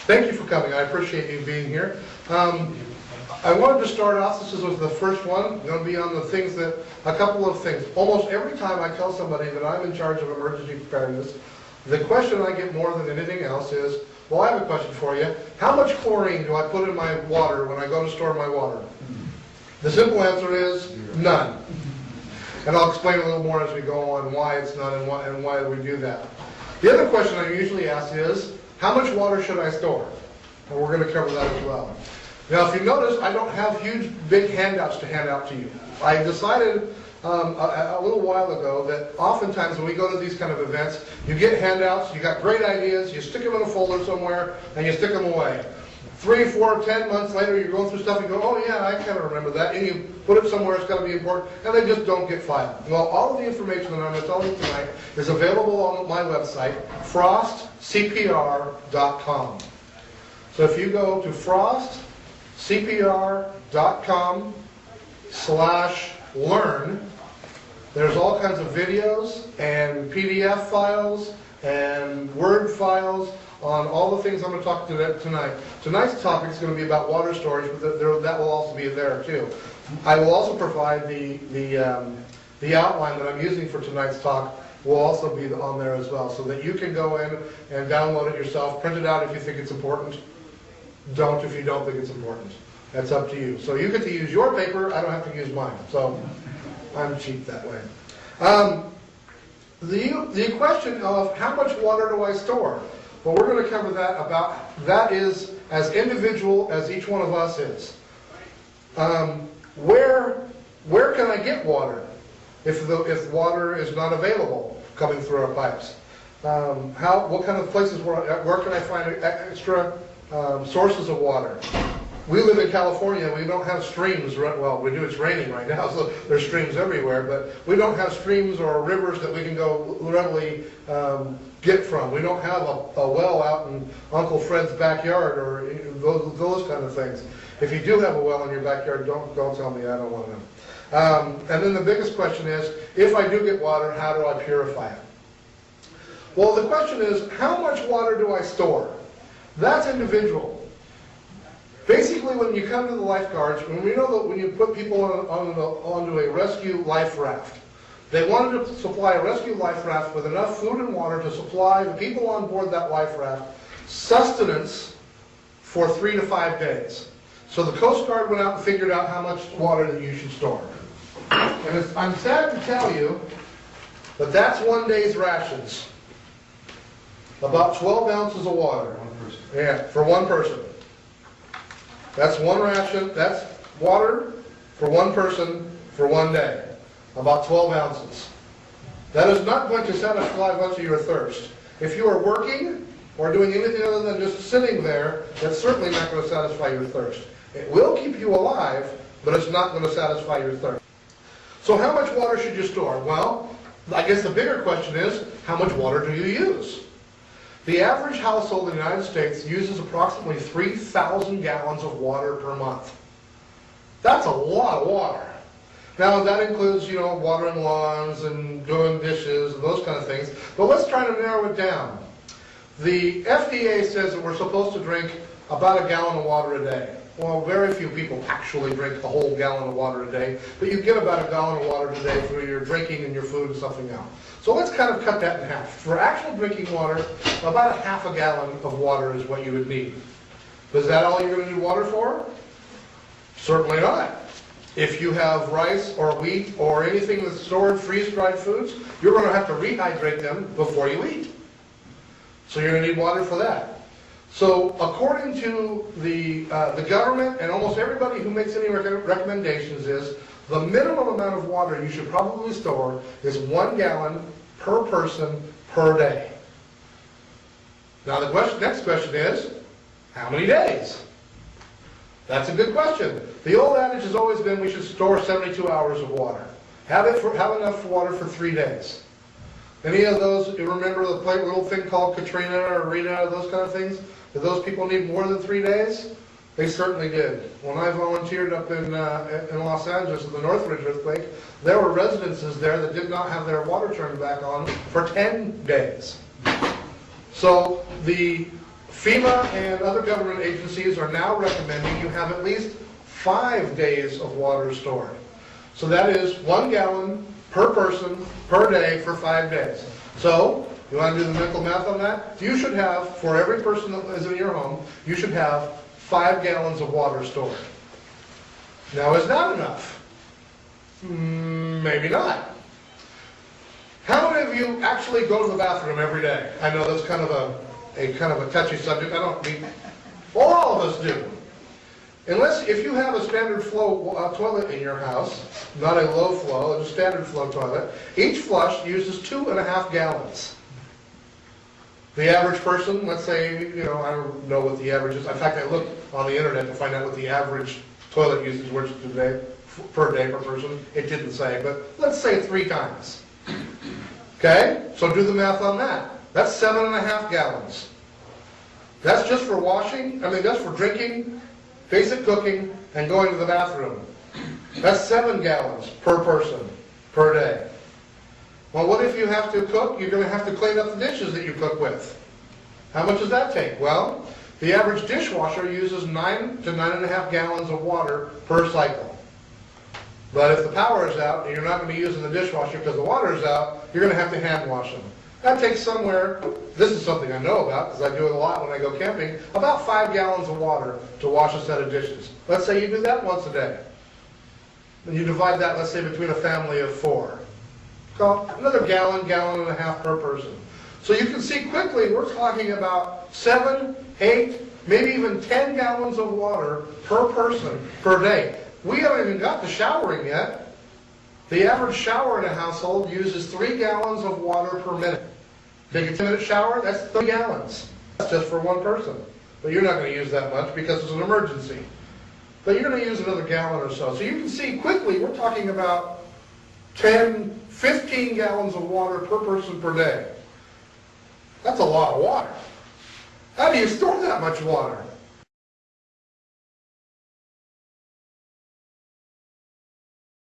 Thank you for coming. I appreciate you being here. I wanted to start off, this was the first one, I'm going to be on a couple of things. Almost every time I tell somebody that I'm in charge of emergency preparedness, the question I get more than anything else is, well, I have a question for you. How much chlorine do I put in my water when I go to store my water? The simple answer is none. And I'll explain a little more as we go on why it's none and why we do that. The other question I usually ask is, how much water should I store? And we're going to cover that as well. Now, if you notice, I don't have huge, big handouts to hand out to you. I decided a little while ago that oftentimes when we go to these kind of events, you get handouts, you got great ideas, you stick them in a folder somewhere, and you stick them away. 3, 4, 10 months later, you're going through stuff and you go, oh yeah, I kind of remember that, and you put it somewhere it's going to be important, and they just don't get filed. Well, all of the information that I'm going to tell you tonight is available on my website, frostcpr.com. So if you go to frostcpr.com/learn, there's all kinds of videos and PDF files and Word files on all the things I'm going to talk to tonight. Tonight's topic is going to be about water storage, but that will also be there too. I will also provide the outline that I'm using for tonight's talk will also be on there as well, so that you can go in and download it yourself, print it out if you think it's important. Don't if you don't think it's important. That's up to you. So you get to use your paper, I don't have to use mine. So I'm cheap that way. The question of how much water do I store? Well, we're going to cover that is as individual as each one of us is. Where can I get water if water is not available coming through our pipes? What kind of places where can I find extra sources of water? We live in California. We don't have streams. Well, we do. It's raining right now, so there's streams everywhere. But we don't have streams or rivers that we can go readily get from. We don't have a well out in Uncle Fred's backyard or those kind of things. If you do have a well in your backyard, don't tell me. I don't want to know. And then the biggest question is, if I do get water, how do I purify it? Well, the question is, how much water do I store? That's individual. Basically, when you come to the lifeguards, when we know that when you put people onto a rescue life raft, they wanted to supply a rescue life raft with enough food and water to supply the people on board that life raft sustenance for 3 to 5 days. So the Coast Guard went out and figured out how much water that you should store. And I'm sad to tell you that that's 1 day's rations. About 12 ounces of water. Yeah, for one person. That's one ration, that's water for one person for 1 day. About 12 ounces. That is not going to satisfy much of your thirst. If you are working or doing anything other than just sitting there, that's certainly not going to satisfy your thirst. It will keep you alive, but it's not going to satisfy your thirst. So how much water should you store? Well, I guess the bigger question is, how much water do you use? The average household in the United States uses approximately 3,000 gallons of water per month. That's a lot of water. Now that includes, watering lawns and doing dishes and those kind of things. But let's try to narrow it down. The FDA says that we're supposed to drink about a gallon of water a day. Well, very few people actually drink a whole gallon of water a day, but you get about a gallon of water a day through your drinking and your food and something else. So let's kind of cut that in half. For actual drinking water, about a half a gallon of water is what you would need. Is that all you're going to need water for? Certainly not. If you have rice or wheat or anything that's stored freeze-dried foods, you're going to have to rehydrate them before you eat. So you're going to need water for that. So according to the government and almost everybody who makes any recommendations is the minimum amount of water you should probably store is 1 gallon per person per day. Now the next question is, how many days? That's a good question. The old adage has always been we should store 72 hours of water. Have enough water for 3 days. Any of those, you remember the little thing called Katrina or Rita, those kind of things? Did those people need more than 3 days? They certainly did. When I volunteered up in Los Angeles at the Northridge earthquake, there were residences there that did not have their water turned back on for 10 days. So the FEMA and other government agencies are now recommending you have at least 5 days of water stored. So that is 1 gallon per person per day for 5 days. So, you want to do the mental math on that? You should have, for every person that is in your home, you should have 5 gallons of water stored. Now, is that enough? Maybe not. How many of you actually go to the bathroom every day? I know that's kind of a touchy subject. I don't mean, all of us do. Unless, if you have a standard flow toilet in your house, not a low flow, it's a standard flow toilet, each flush uses 2.5 gallons. The average person, let's say, I don't know what the average is. In fact, I looked on the internet to find out what the average toilet usage was per day per person. It didn't say, but let's say 3 times. Okay, so do the math on that. That's 7.5 gallons. That's just for washing, that's for drinking, basic cooking, and going to the bathroom. That's 7 gallons per person, per day. Well, what if you have to cook? You're going to have to clean up the dishes that you cook with. How much does that take? Well, the average dishwasher uses 9 to 9.5 gallons of water per cycle. But if the power is out and you're not going to be using the dishwasher because the water is out, you're going to have to hand wash them. That takes somewhere, this is something I know about because I do it a lot when I go camping, about 5 gallons of water to wash a set of dishes. Let's say you do that once a day. And you divide that, let's say, between a family of 4. So another gallon, gallon and a half per person. So you can see quickly we're talking about 7, 8, maybe even 10 gallons of water per person per day. We haven't even got to showering yet. The average shower in a household uses 3 gallons of water per minute. Take a 10-minute shower, that's 3 gallons. That's just for one person. But you're not going to use that much because it's an emergency. But you're going to use another gallon or so. So you can see quickly we're talking about 10, 15 gallons of water per person per day. That's a lot of water. How do you store that much water?